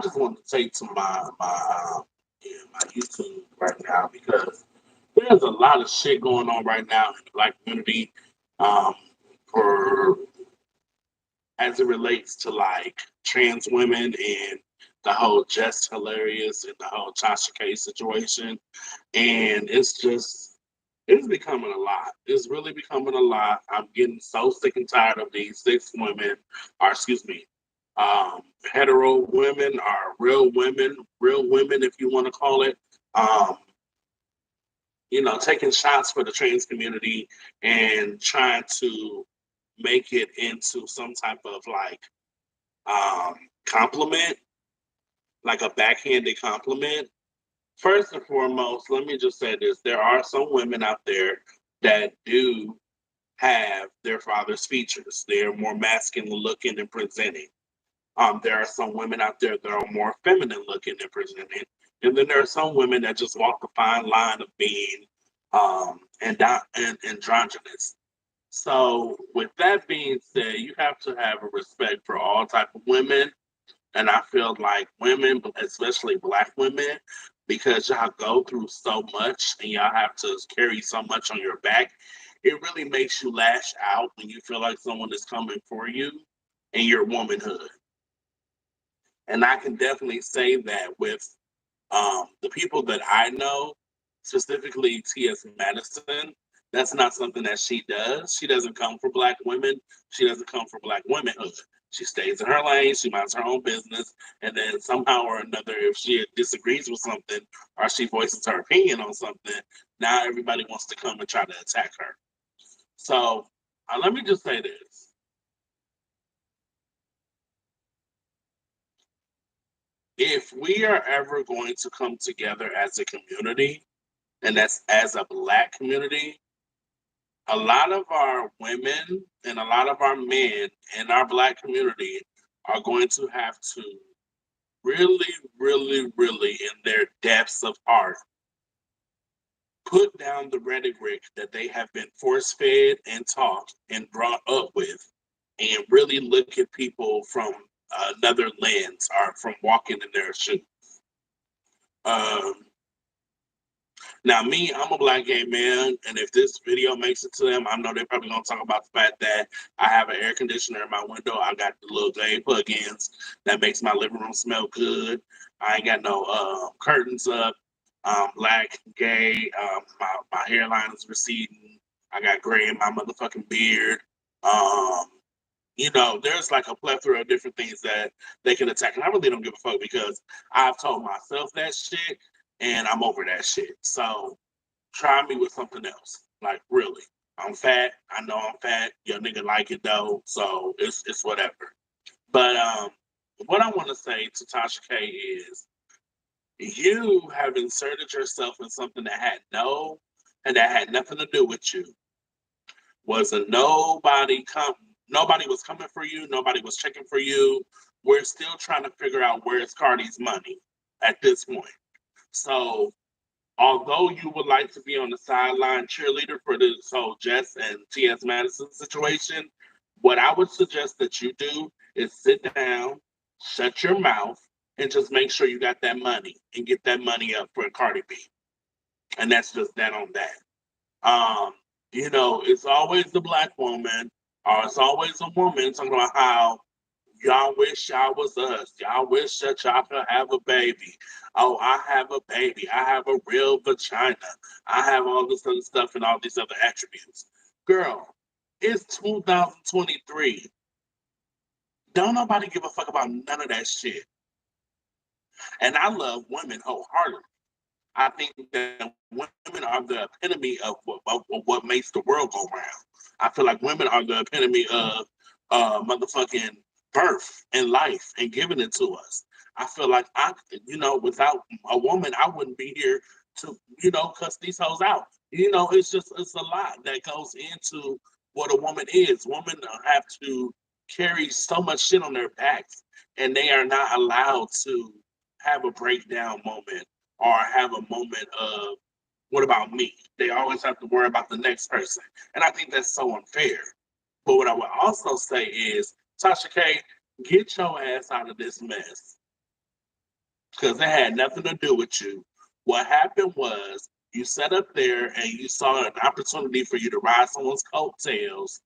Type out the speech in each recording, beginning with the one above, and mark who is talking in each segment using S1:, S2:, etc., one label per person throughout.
S1: just want to take to my YouTube right now because there's a lot of shit going on right now in the black community, um, for as it relates to like trans women and the whole Jess hilarious and the whole Tasha K situation, and it's becoming a lot. It's really becoming a lot. I'm getting so sick and tired of these six women, or excuse me, hetero women or real women, if you want to call it. Um, taking shots for the trans community and trying to make it into some type of like um, compliment, like a backhanded compliment. First and foremost, let me just say this: there are some women out there that do have their father's features. They're more masculine looking and presenting. There are some women out there that are more feminine looking and presenting, and then there are some women that just walk the fine line of being and androgynous. So, with that being said, you have to have a respect for all type of women, and I feel like women, especially black women, because y'all go through so much and y'all have to carry so much on your back, it really makes you lash out when you feel like someone is coming for you in your womanhood. And I can definitely say that with the people that I know, specifically T.S. Madison, that's not something that she does. She doesn't come for black women. She doesn't come for black womanhood. She stays in her lane. She minds her own business. And then somehow or another, if she disagrees with something or she voices her opinion on something, now everybody wants to come and try to attack her. So let me just say this. If we are ever going to come together as a community, and that's as a black community, a lot of our women and a lot of our men in our black community are going to have to really, really, really, in their depths of heart, put down the rhetoric that they have been force fed and taught and brought up with, and really look at people from another lens or from walking in their shoes. Um, Now, me, I'm a black gay man, and if this video makes it to them, I know they're probably gonna talk about the fact that I have an air conditioner in my window. I got the little gay plugins that makes my living room smell good. I ain't got no curtains up. Black, gay. My hairline is receding. I got gray in my motherfucking beard. Um, there's like a plethora of different things that they can attack, and I really don't give a fuck because I've told myself that shit, and I'm over that shit. So try me with something else. Like really. I'm fat. I know I'm fat. Your nigga like it though. So it's whatever. But what I want to say to Tasha K is you have inserted yourself in something that had nothing to do with you. Was a nobody was coming for you, nobody was checking for you. We're still trying to figure out where's Cardi's money at this point. So although you would like to be on the sideline cheerleader for this whole Jess and T.S. Madison situation, what I would suggest that you do is sit down, shut your mouth, and just make sure you got that money and get that money up for Cardi B. And that's just that on that. Um, it's always the black woman or it's always a woman talking about how y'all wish y'all was us. Y'all wish that y'all could have a baby. Oh, I have a baby. I have a real vagina. I have all this other stuff and all these other attributes. Girl, it's 2023. Don't nobody give a fuck about none of that shit. And I love women wholeheartedly. I think that women are the epitome of what makes the world go round. I feel like women are the epitome of motherfucking birth and life and giving it to us. I feel like without a woman, I wouldn't be here to, cuss these hoes out. It's a lot that goes into what a woman is. Women have to carry so much shit on their backs, and they are not allowed to have a breakdown moment or have a moment of what about me? They always have to worry about the next person. And I think that's so unfair. But what I would also say is, Tasha K, get your ass out of this mess. because it had nothing to do with you. What happened was you sat up there and you saw an opportunity for you to ride someone's coattails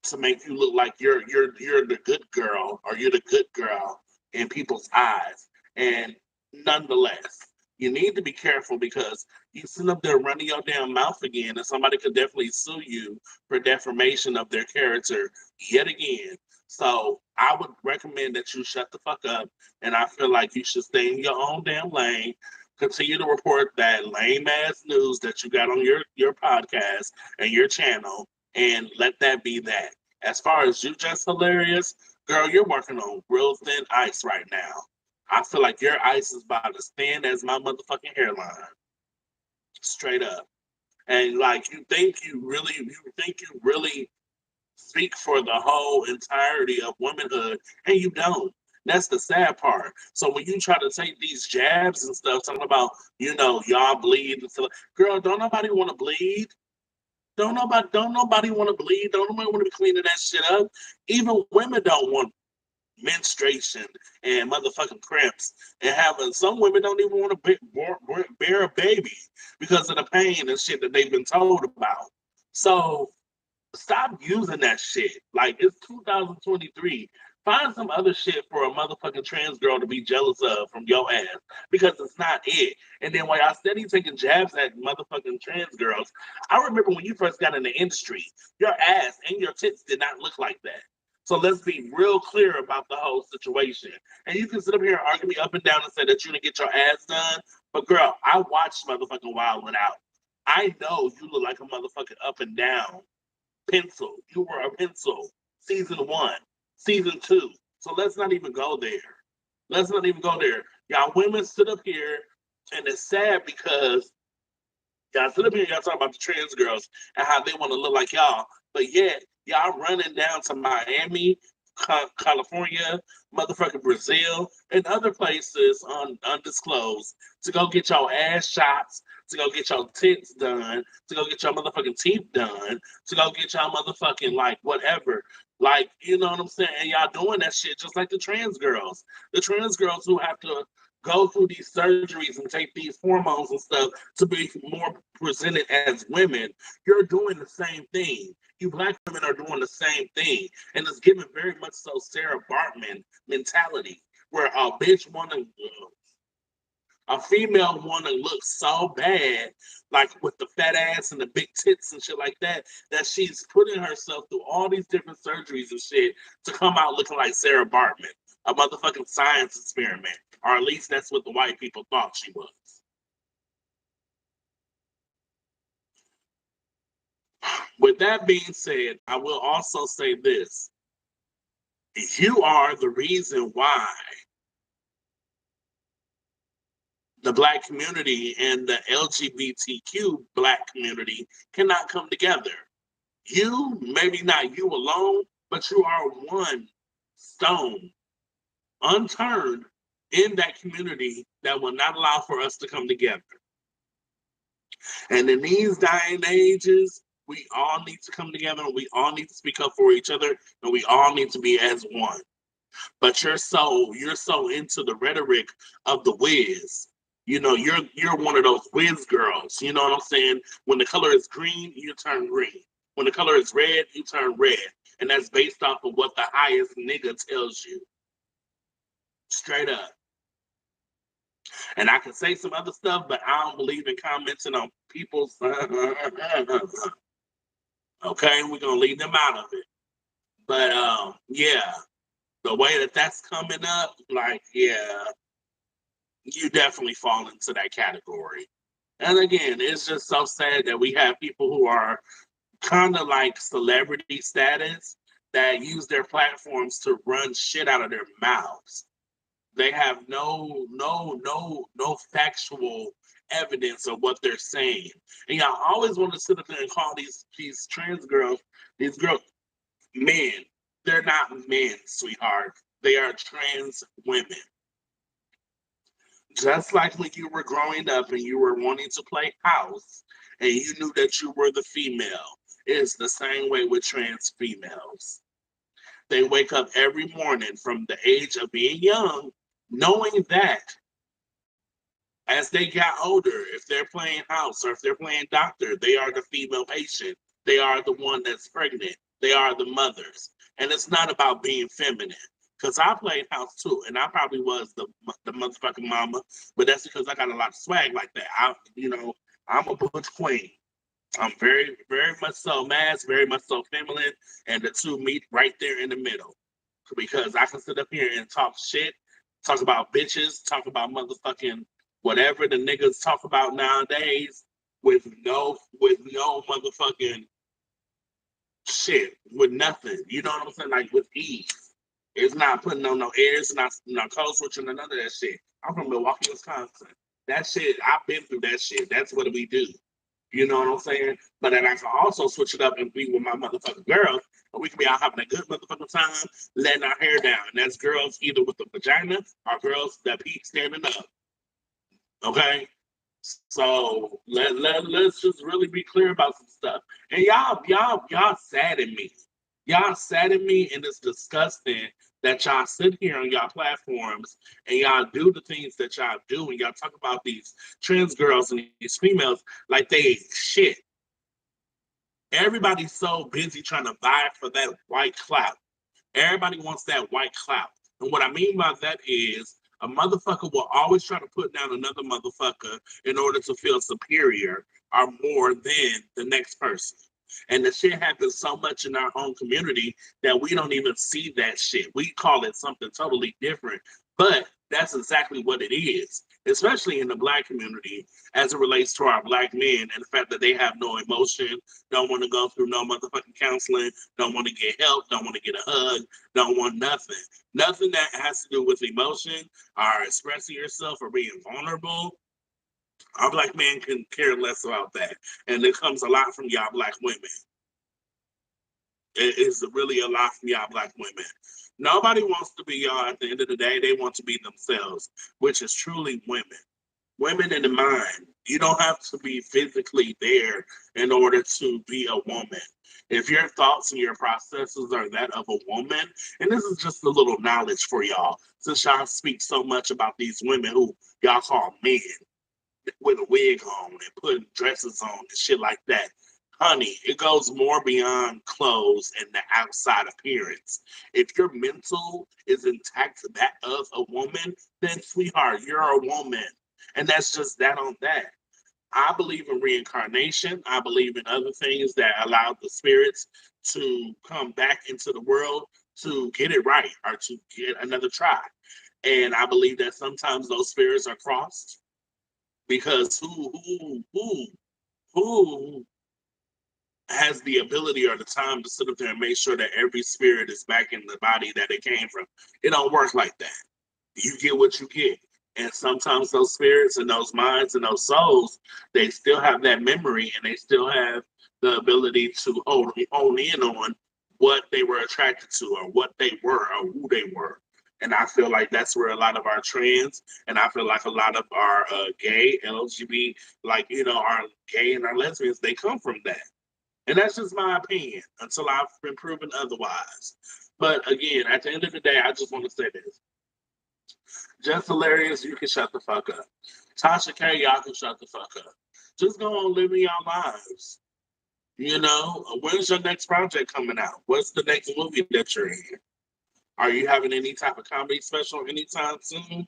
S1: to make you look like you're the good girl or you're the good girl in people's eyes. And nonetheless, you need to be careful because you sit up there running your damn mouth again, and somebody could definitely sue you for defamation of their character yet again. So I would recommend that you shut the fuck up, and I feel like you should stay in your own damn lane. Continue to report that lame ass news that you got on your podcast and your channel, and let that be that. As far as you just hilarious, girl, you're working on real thin ice right now. I feel like your ice is about as thin as my motherfucking hairline. Straight up. And like you think you really speak for the whole entirety of womanhood, and you don't. That's the sad part. So when you try to take these jabs and stuff, talking about, y'all bleed and stuff, girl, don't nobody want to bleed. Don't nobody want to bleed. Don't nobody want to be cleaning that shit up. Even women don't want menstruation and motherfucking cramps and having some women don't even want to bear a baby because of the pain and shit that they've been told about. So stop using that shit. Like, it's 2023. Find some other shit for a motherfucking trans girl to be jealous of from your ass because it's not it. And then while y'all steady taking jabs at motherfucking trans girls, I remember when you first got in the industry, your ass and your tits did not look like that. So let's be real clear about the whole situation. And you can sit up here and argue me up and down and say that you didn't get your ass done. But girl, I watched motherfucking Wild 'N Out. I know you look like a motherfucking up and down pencil. You were a pencil. Season 1, season 2. So let's not even go there. Let's not even go there. Y'all women sit up here, and it's sad because y'all sit up here, y'all talk about the trans girls and how they want to look like y'all, but yet y'all running down to Miami, California, motherfucking Brazil, and other places undisclosed to go get your ass shots, to go get your tits done, to go get your motherfucking teeth done, to go get y'all motherfucking like whatever. Like, you know what I'm saying? And y'all doing that shit just like the trans girls. The trans girls who have to go through these surgeries and take these hormones and stuff to be more presented as women, you're doing the same thing. You black women are doing the same thing. And it's given very much so Sarah Bartman mentality, where a female wanna look so bad, like with the fat ass and the big tits and shit like that, that she's putting herself through all these different surgeries and shit to come out looking like Sarah Bartman, a motherfucking science experiment. Or at least that's what the white people thought she was. With that being said, I will also say this. You are the reason why the black community and the LGBTQ black community cannot come together. You, maybe not you alone, but you are one stone unturned in that community that will not allow for us to come together. And in these dying ages, we all need to come together and we all need to speak up for each other and we all need to be as one. But you're so into the rhetoric of the whiz. You're one of those whiz girls. You know what I'm saying? When the color is green, you turn green. When the color is red, you turn red. And that's based off of what the highest nigga tells you. Straight up. And I can say some other stuff, but I don't believe in commenting on people's. Okay, we're gonna leave them out of it. But yeah, the way that that's coming up, like, yeah, you definitely fall into that category. And again, it's just so sad that we have people who are kind of like celebrity status that use their platforms to run shit out of their mouths. They have no factual evidence of what they're saying. And y'all always want to sit up there and call these trans girls, these girls, men. They're not men, sweetheart. They are trans women. Just like when you were growing up and you were wanting to play house and you knew that you were the female, it's the same way with trans females. They wake up every morning from the age of being young, Knowing that as they got older, if they're playing house or if they're playing doctor, they are the female patient. They are the one that's pregnant. They are the mothers. And it's not about being feminine. Because I played house too, and I probably was the motherfucking mama, but that's because I got a lot of swag like that. I'm a butch queen. I'm very, very much so mass, very much so feminine, and the two meet right there in the middle. Because I can sit up here and talk shit, talk about bitches, talk about motherfucking whatever the niggas talk about nowadays with no motherfucking shit, with nothing. You know what I'm saying? Like with ease. It's not putting on no airs, not no code switching, none of that shit. I'm from Milwaukee, Wisconsin. That shit, I've been through that shit. That's what we do. You know what I'm saying? But then I can also switch it up and be with my motherfucking girls, and we can be out having a good motherfucking time, letting our hair down. And that's girls either with the vagina or girls that be standing up. Okay? So let's just really be clear about some stuff. And y'all sadden me. Y'all sadden me, and it's disgusting that y'all sit here on y'all platforms and y'all do the things that y'all do, and y'all talk about these trans girls and these females like they ain't shit. Everybody's so busy trying to vie for that white clout. Everybody wants that white clout. And what I mean by that is a motherfucker will always try to put down another motherfucker in order to feel superior or more than the next person. And the shit happens so much in our own community that we don't even see that shit. We call it something totally different, but that's exactly what it is, especially in the black community as it relates to our black men and the fact that they have no emotion, don't want to go through no motherfucking counseling, don't want to get help, don't want to get a hug, don't want nothing. Nothing that has to do with emotion or expressing yourself or being vulnerable. Our black men can care less about that. And it comes a lot from y'all black women. It is really a lot from y'all black women. Nobody wants to be y'all at the end of the day. They want to be themselves, which is truly women. Women in the mind. You don't have to be physically there in order to be a woman. If your thoughts and your processes are that of a woman, and this is just a little knowledge for y'all, since y'all speak so much about these women who y'all call men with a wig on and putting dresses on and shit like that. Honey, it goes more beyond clothes and the outside appearance. If your mental is intact to that of a woman, then sweetheart, you're a woman. And that's just that on that. I believe in reincarnation. I believe in other things that allow the spirits to come back into the world to get it right or to get another try. And I believe that sometimes those spirits are crossed because who has the ability or the time to sit up there and make sure that every spirit is back in the body that it came from? It don't work like that. You get what you get. And sometimes those spirits and those minds and those souls, they still have that memory and they still have the ability to hone in on what they were attracted to or what they were or who they were. And I feel like that's where a lot of our trans and I feel like a lot of our gay, LGBT, like, our gay and our lesbians, they come from that. And that's just my opinion until I've been proven otherwise. But again, at the end of the day, I just want to say this. Just hilarious, you can shut the fuck up. Tasha K, y'all can shut the fuck up. Just go on living your lives. When's your next project coming out? What's the next movie that you're in? Are you having any type of comedy special anytime soon?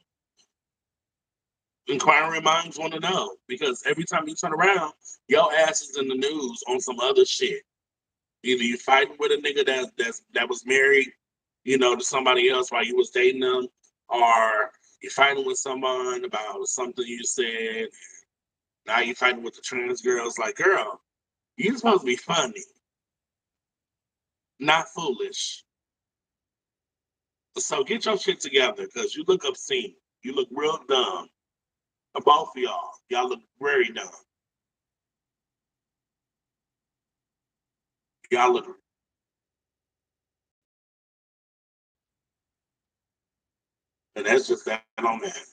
S1: Inquiring minds want to know because every time you turn around, your ass is in the news on some other shit. Either you fighting with a nigga that was married, to somebody else while you was dating them, or you're fighting with someone about something you said. Now you're fighting with the trans girls. Like, girl, you're supposed to be funny, not foolish. So get your shit together because you look obscene. You look real dumb. Both of y'all look very dumb. Y'all look, and that's just that on that.